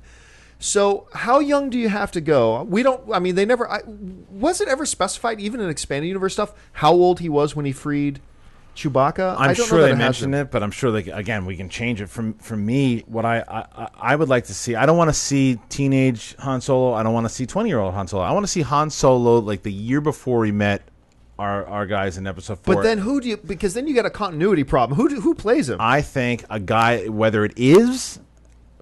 So how young do you have to go? They never... was it ever specified, even in expanded universe stuff, how old he was when he freed Chewbacca? I'm sure they mentioned it, but I'm sure, again, we can change it. For me, what I would like to see... I don't want to see teenage Han Solo. I don't want to see 20-year-old Han Solo. I want to see Han Solo like the year before we met our guys in Episode 4. But then who do you... Because then you got a continuity problem. Who plays him? I think a guy, whether it is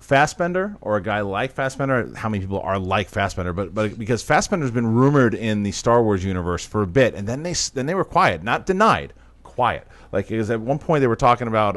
Fassbender or a guy like Fassbender, how many people are like Fassbender, but because Fassbender's been rumored in the Star Wars universe for a bit, and then they were quiet, not denied, quiet. Like, because at one point they were talking about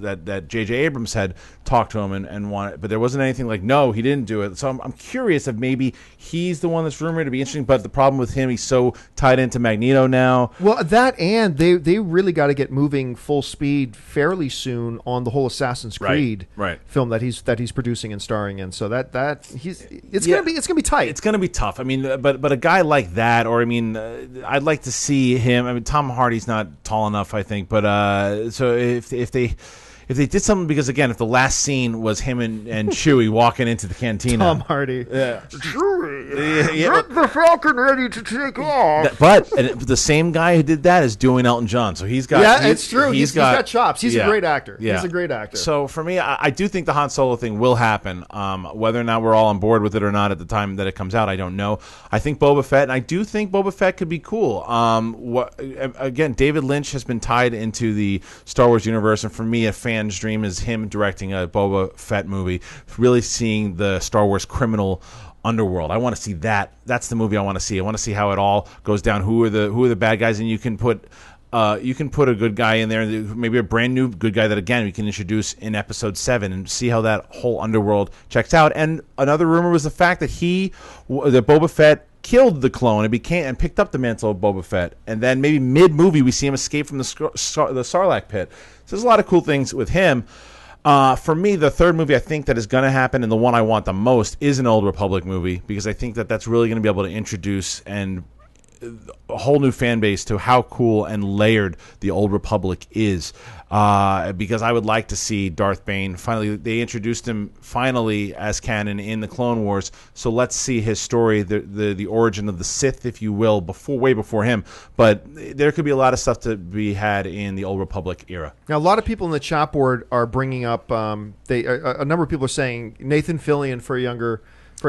that J.J. Abrams had talked to him and wanted, but there wasn't anything like, no, he didn't do it. So I'm curious if maybe he's the one that's rumored to be interesting, but the problem with him, he's so tied into Magneto now. Well, that and they really got to get moving full speed fairly soon on the whole Assassin's Creed film that he's producing and starring in. So it's gonna be tight. It's gonna be tough. I mean, but a guy like that, or I mean, I'd like to see him. I mean, Tom Hardy's not tall enough, I think. But so if they did something, because again, if the last scene was him and Chewie walking into the cantina, Tom Hardy, Chewie, get the Falcon ready to take off. But the same guy who did that is doing Elton John, so he's got it's true. He's got chops. He's a great actor. Yeah. He's a great actor. So for me, I do think the Han Solo thing will happen. Whether or not we're all on board with it or not at the time that it comes out, I don't know. I think Boba Fett, and I do think Boba Fett could be cool. Again, David Lynch has been tied into the Star Wars universe, and for me, a fan's dream is him directing a Boba Fett movie, really seeing the Star Wars criminal underworld. I want to see that. That's the movie I want to see. I want to see how it all goes down. Who are the bad guys, and you can put a good guy in there, maybe a brand new good guy that again we can introduce in Episode 7 and see how that whole underworld checks out. And another rumor was the fact that that Boba Fett killed the clone and picked up the mantle of Boba Fett, and then maybe mid-movie we see him escape from the Sarlacc pit. So there's a lot of cool things with him. For me, the third movie I think that is going to happen, and the one I want the most, is an Old Republic movie, because I think that that's really going to be able to introduce a whole new fan base to how cool and layered the Old Republic is. Because I would like to see Darth Bane finally. They introduced him finally as canon in the Clone Wars, so let's see his story, the origin of the Sith, if you will, way before him. But there could be a lot of stuff to be had in the Old Republic era. Now, a lot of people in the chat board are bringing up. A number of people are saying Nathan Fillion for a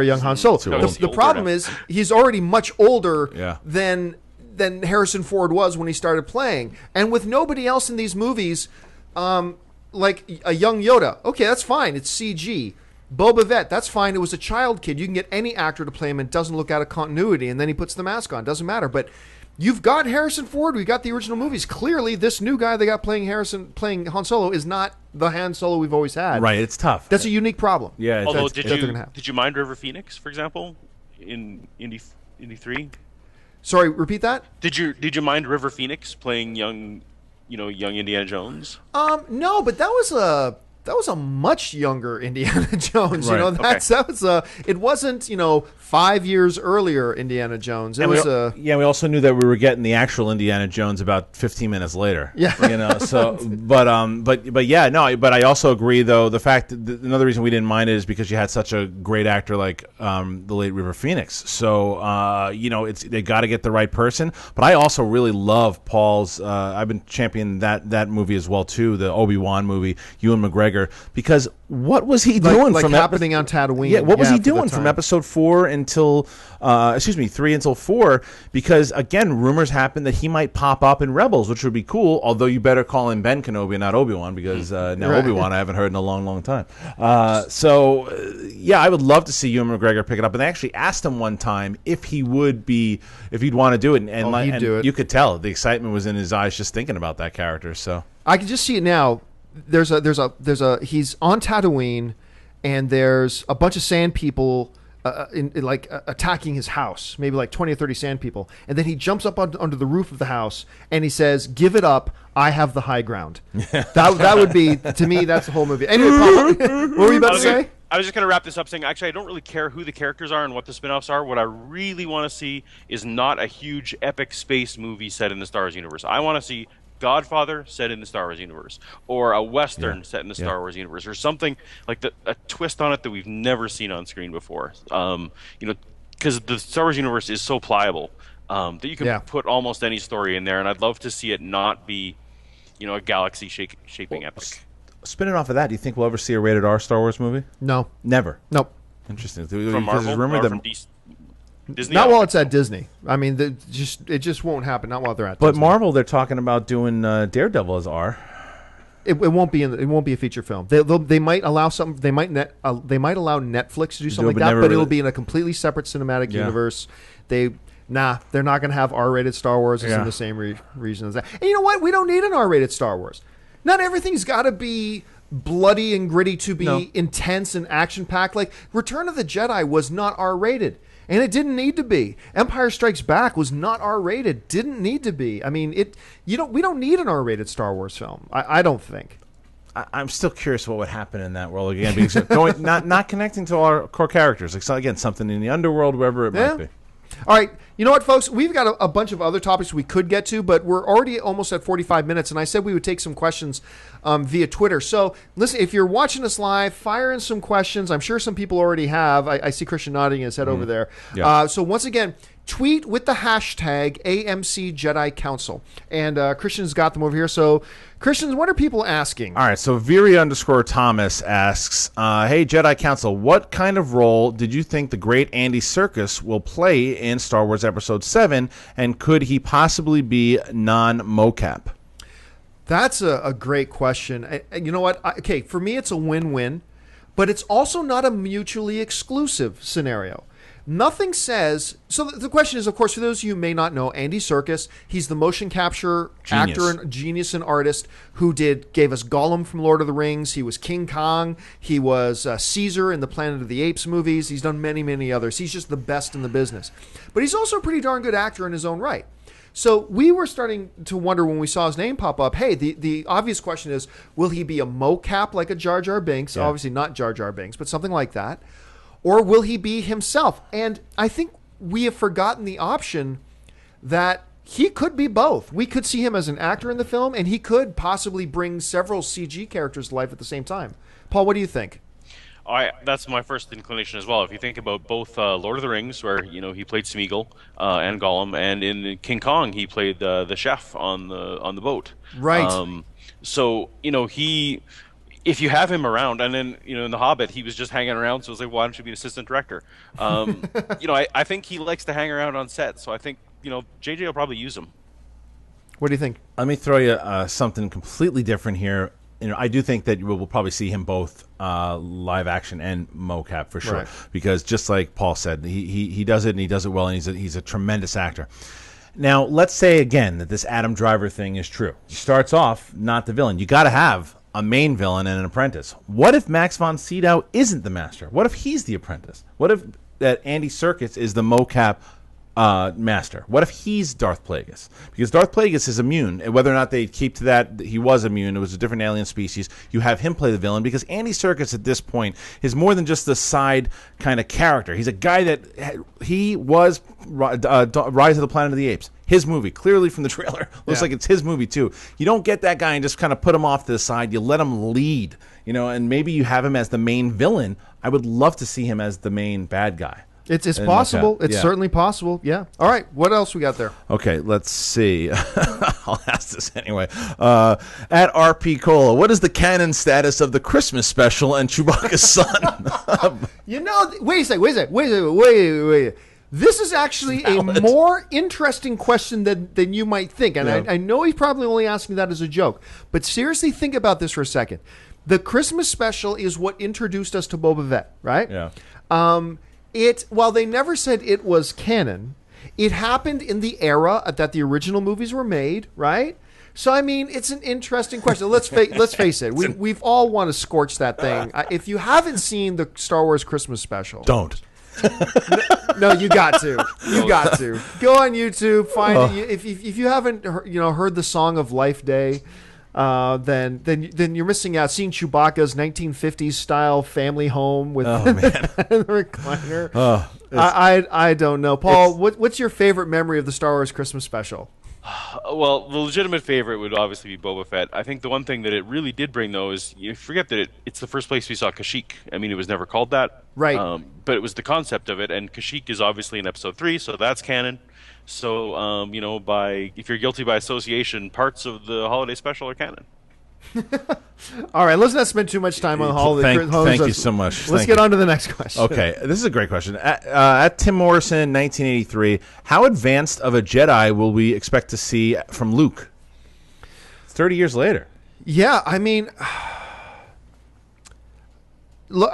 young Han Solo. The problem is he's already much older than Harrison Ford was when he started playing. And with nobody else in these movies, like a young Yoda, okay, that's fine. It's CG. Boba Fett, that's fine. It was a child kid. You can get any actor to play him and it doesn't look out of continuity, and then he puts the mask on. Doesn't matter. But you've got Harrison Ford. We've got the original movies. Clearly, this new guy they got playing Han Solo is not the Han Solo we've always had. Right, it's tough. That's a unique problem. Yeah. Although, did you mind River Phoenix, for example, in Indy 3? Sorry, repeat that. Did you mind River Phoenix playing young Indiana Jones? No, but that was a much younger Indiana Jones. Right. It wasn't 5 years earlier Indiana Jones. We also knew that we were getting the actual Indiana Jones about 15 minutes later. Yeah. So but I also agree though the fact that another reason we didn't mind it is because you had such a great actor like the late River Phoenix. So they got to get the right person. But I also really love Paul's. I've been championing that movie as well too, the Obi-Wan movie, Ewan McGregor, because what was he doing from happening on Tatooine? Yeah, what was he doing from Episode 4 until 3 until 4? Because again, rumors happen that he might pop up in Rebels, which would be cool. Although you better call him Ben Kenobi and not Obi-Wan, because Obi-Wan I haven't heard in a long, long time. I would love to see Ewan McGregor pick it up. And they actually asked him one time if he'd want to do it, and do it. You could tell the excitement was in his eyes just thinking about that character. So I can just see it now. He's on Tatooine, and there's a bunch of sand people attacking his house, maybe like 20 or 30 sand people, and then he jumps up under the roof of the house and he says, "Give it up, I have the high ground." That would be, to me, that's the whole movie. Anyway, Paul, what were you about to say? I was just going to wrap this up saying, actually, I don't really care who the characters are and what the spin-offs are. What I really want to see is not a huge epic space movie set in the Star Wars universe. I want to see Godfather set in the Star Wars universe, or a Western set in the Star Wars universe, or something like a twist on it that we've never seen on screen before. Because the Star Wars universe is so pliable that you can put almost any story in there, and I'd love to see it not be, a galaxy shaping epic. Spinning off of that, do you think we'll ever see a rated R Star Wars movie? No, never. Nope. Interesting. From Marvel, from Disney? Not while it's at Disney. I mean, it just won't happen. Not while they're at Disney. But Marvel, they're talking about doing Daredevil as R. It won't be it won't be a feature film. They might allow something. They might allow Netflix to do something like that, but it'll be in a completely separate cinematic universe. nah, they're not going to have R-rated Star Wars. It's in the same reason as that. And you know what? We don't need an R-rated Star Wars. Not everything's got to be bloody and gritty to be intense and action-packed. Like, Return of the Jedi was not R-rated. And it didn't need to be. Empire Strikes Back was not R-rated. Didn't need to be. I mean, we don't need an R-rated Star Wars film. I don't think. I'm still curious what would happen in that world again, because not connecting to our core characters. Like, again, something in the underworld, wherever it might be. All right. You know what, folks? We've got a bunch of other topics we could get to, but we're already almost at 45 minutes, and I said we would take some questions via Twitter. So, listen, if you're watching us live, fire in some questions. I'm sure some people already have. I see Christian nodding his head over there. Yeah. So, once again, tweet with the hashtag AMC Jedi Council. And Christian's got them over here. So, Christian, what are people asking? All right. So, Viri_Thomas asks, hey, Jedi Council, what kind of role did you think the great Andy Serkis will play in Star Wars Episode 7? And could he possibly be non-mocap? That's a great question. You know what? Okay, for me, it's a win-win, but it's also not a mutually exclusive scenario. Nothing says... So the question is, of course, for those of you who may not know, Andy Serkis, he's the motion capture actor and genius and artist who gave us Gollum from Lord of the Rings. He was King Kong. He was Caesar in the Planet of the Apes movies. He's done many, many others. He's just the best in the business. But he's also a pretty darn good actor in his own right. So we were starting to wonder when we saw his name pop up, hey, the obvious question is, will he be a mocap like a Jar Jar Binks? Yeah. Obviously not Jar Jar Binks, but something like that. Or will he be himself? And I think we have forgotten the option that he could be both. We could see him as an actor in the film, and he could possibly bring several CG characters to life at the same time. Paul, what do you think? That's my first inclination as well. If you think about both Lord of the Rings, where he played Smeagol and Gollum, and in King Kong he played the chef on the boat. Right. So if you have him around, and then in The Hobbit he was just hanging around, so it's like, why don't you be an assistant director? I think he likes to hang around on set, so I think JJ will probably use him. What do you think? Let me throw you something completely different here. I do think that we'll probably see him both live action and mocap for sure, right. Because just like Paul said, he does it and he does it well, and he's a tremendous actor. Now, let's say again that this Adam Driver thing is true. He starts off not the villain. You got to have a main villain and an apprentice. What if Max von Sydow isn't the master? What if he's the apprentice? What if that Andy Serkis is the mocap master? What if he's Darth Plagueis? Because Darth Plagueis is immune. Whether or not they keep to that, he was immune. It was a different alien species. You have him play the villain, because Andy Serkis at this point is more than just the side kind of character. He's a guy that he was Rise of the Planet of the Apes. His movie, clearly from the trailer, looks like it's his movie too. You don't get that guy and just kind of put him off to the side. You let him lead, and maybe you have him as the main villain. I would love to see him as the main bad guy. It's possible. It's certainly possible. Yeah. All right. What else we got there? Okay. Let's see. I'll ask this anyway. At RP Cola, what is the canon status of the Christmas special and Chewbacca's son? Wait. This is actually a more interesting question than you might think. And I know he's probably only asking that as a joke. But seriously, think about this for a second. The Christmas special is what introduced us to Boba Fett, right? Yeah. While they never said it was canon, it happened in the era that the original movies were made, right? So, I mean, it's an interesting question. Let's face it. We've all want to scorch that thing. If you haven't seen the Star Wars Christmas special... Don't. No, you got to. You got to. Go on YouTube, find it. If you haven't heard the Song of Life Day... then you're missing out. Seeing Chewbacca's 1950s style family home with the recliner. I don't know, Paul. What's your favorite memory of the Star Wars Christmas special? Well, the legitimate favorite would obviously be Boba Fett. I think the one thing that it really did bring, though, is you forget that it's the first place we saw Kashyyyk. I mean, it was never called that, right? But it was the concept of it, and Kashyyyk is obviously in Episode 3, so that's canon. So, if you're guilty by association, parts of the holiday special are canon. All right, let's not spend too much time on the holiday. Thank you so much. Let's get on to the next question. Okay, this is a great question. At Tim Morrison, 1983, how advanced of a Jedi will we expect to see from Luke? It's 30 years later. Yeah, I mean... look,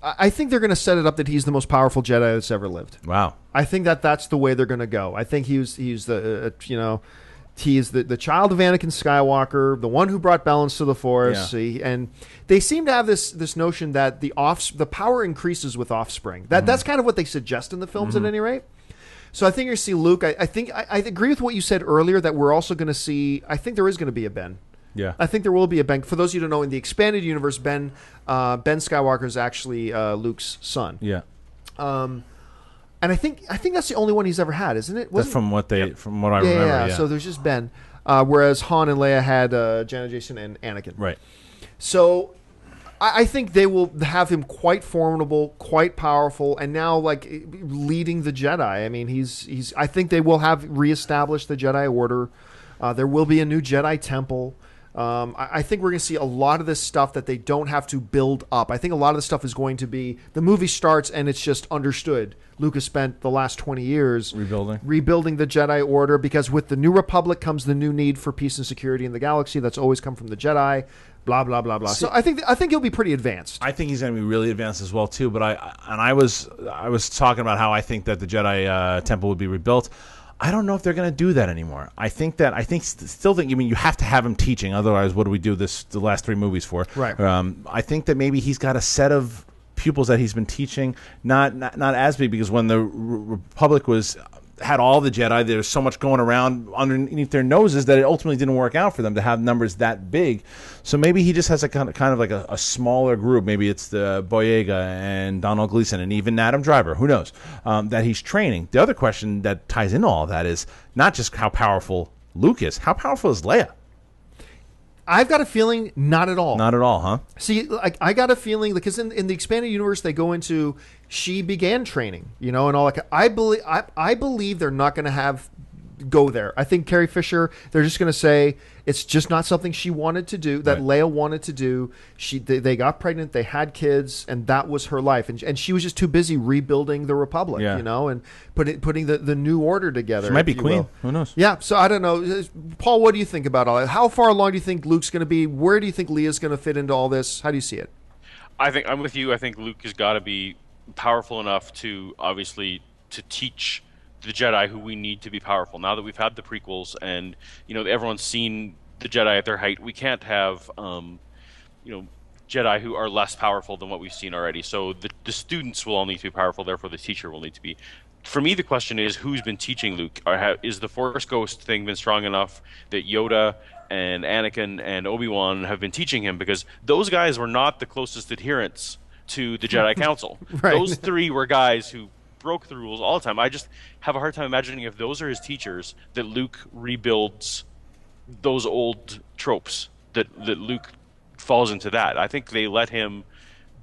I think they're going to set it up that he's the most powerful Jedi that's ever lived. Wow. I think that's the way they're going to go. I think he's the he is the child of Anakin Skywalker, the one who brought balance to the Force. Yeah. And they seem to have this notion that the power increases with offspring. That's kind of what they suggest in the films at any rate. So I think you're going to see Luke. I think I agree with what you said earlier that we're also going to see. I think there is going to be a Ben. Yeah, I think there will be a Ben. For those of you who don't know, in the expanded universe, Ben Skywalker is actually Luke's son. Yeah. And I think that's the only one he's ever had, isn't it? That's from what I remember. Yeah. So there's just Ben, whereas Han and Leia had Janet, Jason, and Anakin. Right. So I think they will have him quite formidable, quite powerful, and now like leading the Jedi. I mean, he's. I think they will have reestablished the Jedi Order. There will be a new Jedi Temple. I think we're going to see a lot of this stuff that they don't have to build up. I think a lot of the stuff is going to be the movie starts and it's just understood. Lucas spent the last 20 years rebuilding the Jedi Order because with the New Republic comes the new need for peace and security in the galaxy. That's always come from the Jedi. Blah blah blah blah. So I think he'll be pretty advanced. I think he's going to be really advanced as well too. But I was talking about how I think that the Jedi Temple would be rebuilt. I don't know if they're going to do that anymore. I still think. I mean, you have to have him teaching. Otherwise, what do we do the last 3 movies for? Right. I think that maybe he's got a set of pupils that he's been teaching, not as big because when the Republic had all the Jedi, there's so much going around underneath their noses that it ultimately didn't work out for them to have numbers that big. So maybe he just has a kind of like a smaller group. Maybe it's the Boyega and Donald Gleason and even Adam Driver. Who knows? That he's training. The other question that ties into all that is not just how powerful Luke is. How powerful is Leia? I've got a feeling not at all. Not at all, huh? See, I got a feeling because in the expanded universe they go into she began training, and all that. I believe they're not going to go there. I think Carrie Fisher, they're just going to say it's just not something she wanted to do, that Leia wanted to do. They got pregnant, they had kids, and that was her life. And she was just too busy rebuilding the Republic, and putting the new order together. She might be queen. Who knows? Yeah, so I don't know. Paul, what do you think about all that? How far along do you think Luke's going to be? Where do you think Leia's going to fit into all this? How do you see it? I think I'm with you. I think Luke has got to be powerful enough to obviously to teach the Jedi who we need to be powerful. Now that we've had the prequels and everyone's seen the Jedi at their height, we can't have Jedi who are less powerful than what we've seen already. So the students will all need to be powerful, therefore the teacher will need to be. For me, the question is who's been teaching Luke? Is the Force Ghost thing been strong enough that Yoda and Anakin and Obi-Wan have been teaching him? Because those guys were not the closest adherents to the Jedi Council. Right. Those 3 were guys who broke the rules all the time. I just have a hard time imagining if those are his teachers that Luke rebuilds those old tropes, that Luke falls into that. I think they let him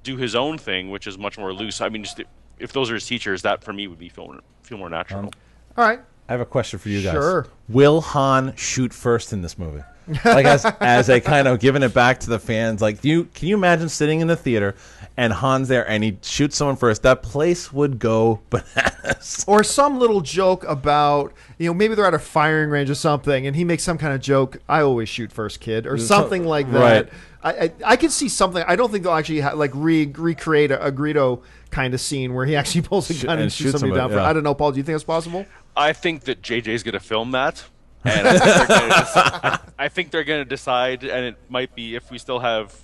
do his own thing, which is much more loose. I mean, just if those are his teachers, that for me would be feel more natural. All right. I have a question for you guys. Sure. Will Han shoot first in this movie? Like as a kind of giving it back to the fans. Like, can you imagine sitting in the theater and Han's there and he shoots someone first? That place would go bananas. Or some little joke about, maybe they're at a firing range or something, and he makes some kind of joke. I always shoot first, kid, or something like that. Right. I can see something. I don't think they'll actually recreate a Greedo kind of scene where he actually pulls a gun and shoots somebody down. I don't know, Paul. Do you think it's possible? I think that JJ's going to film that. And I think they're going to decide, and it might be if we still have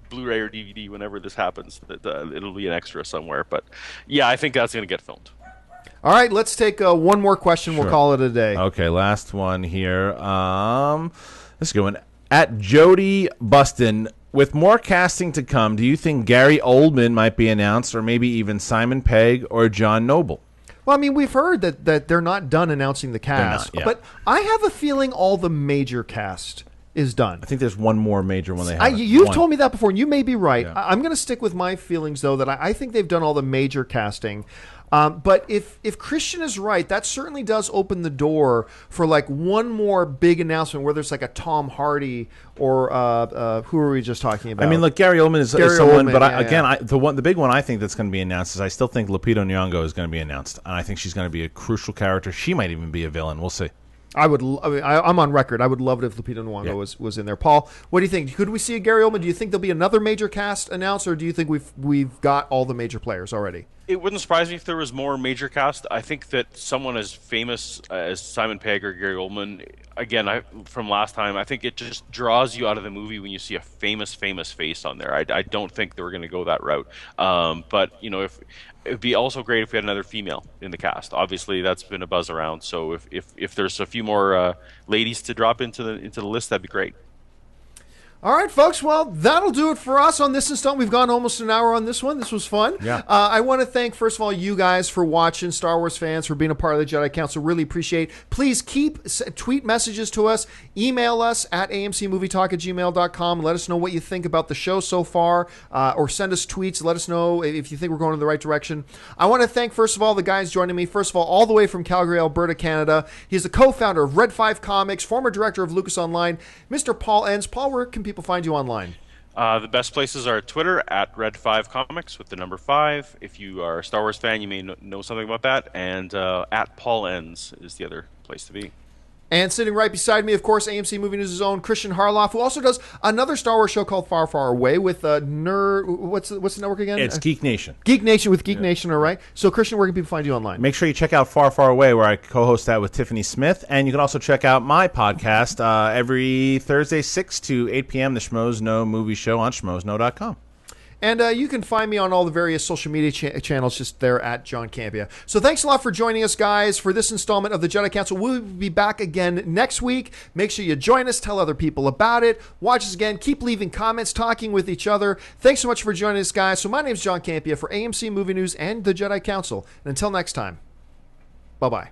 Blu-ray or DVD whenever this happens, that it'll be an extra somewhere. But yeah, I think that's going to get filmed. All right, let's take one more question. Sure. We'll call it a day. Okay, last one here. Let's go in. At Jody Buston, with more casting to come, do you think Gary Oldman might be announced, or maybe even Simon Pegg or John Noble? Well, I mean, we've heard that they're not done announcing the cast, but I have a feeling all the major cast is done. I think there's one more major one they have. You've told me that before, and you may be right. Yeah. I'm going to stick with my feelings, though, that I think they've done all the major casting. But if Christian is right, that certainly does open the door for like one more big announcement, whether it's like a Tom Hardy or who are we just talking about? I mean, look, Gary Oldman is someone, but the big one I think that's going to be announced is I still think Lupita Nyong'o is going to be announced, and I think she's going to be a crucial character. She might even be a villain. We'll see. I'm on record. I would love it if Lupita Nyong'o was in there. Paul, what do you think? Could we see a Gary Oldman? Do you think there'll be another major cast announced, or do you think we've got all the major players already? It wouldn't surprise me if there was more major cast. I think that someone as famous as Simon Pegg or Gary Oldman, again, from last time, I think it just draws you out of the movie when you see a famous face on there. I don't think they were going to go that route. But if it'd be also great if we had another female in the cast. Obviously, that's been a buzz around. So if there's a few more ladies to drop into the list, that'd be great. All right, folks. Well, that'll do it for us on this installment. We've gone almost an hour on this one. This was fun. Yeah. I want to thank, first of all, you guys for watching, Star Wars fans, for being a part of the Jedi Council. Really appreciate. Please tweet messages to us. Email us at amcmovietalk@gmail.com. Let us know what you think about the show so far, or send us tweets. Let us know if you think we're going in the right direction. I want to thank, first of all, the guys joining me. First of all the way from Calgary, Alberta, Canada. He's the co-founder of Red 5 Comics, former director of LucasOnline, Mr. Paul Ens. Paul, where can people find you online? The best places are Twitter at Red5Comics with the number 5. If you are a Star Wars fan, you may know something about that. And at Paul Ens is the other place to be. And sitting right beside me, of course, AMC Movie News' own Kristain Harloff, who also does another Star Wars show called Far, Far Away with What's the network again? It's Geek Nation. Geek Nation with Geek Nation, all right. So, Kristain, where can people find you online? Make sure you check out Far, Far Away, where I co-host that with Tiffany Smith. And you can also check out my podcast every Thursday, 6 to 8 p.m., the Schmoes Know Movie Show on schmoesknow.com. And you can find me on all the various social media channels just there at John Campea. So thanks a lot for joining us, guys, for this installment of the Jedi Council. We'll be back again next week. Make sure you join us. Tell other people about it. Watch us again. Keep leaving comments, talking with each other. Thanks so much for joining us, guys. So my name's John Campea for AMC Movie News and the Jedi Council. And until next time, bye-bye.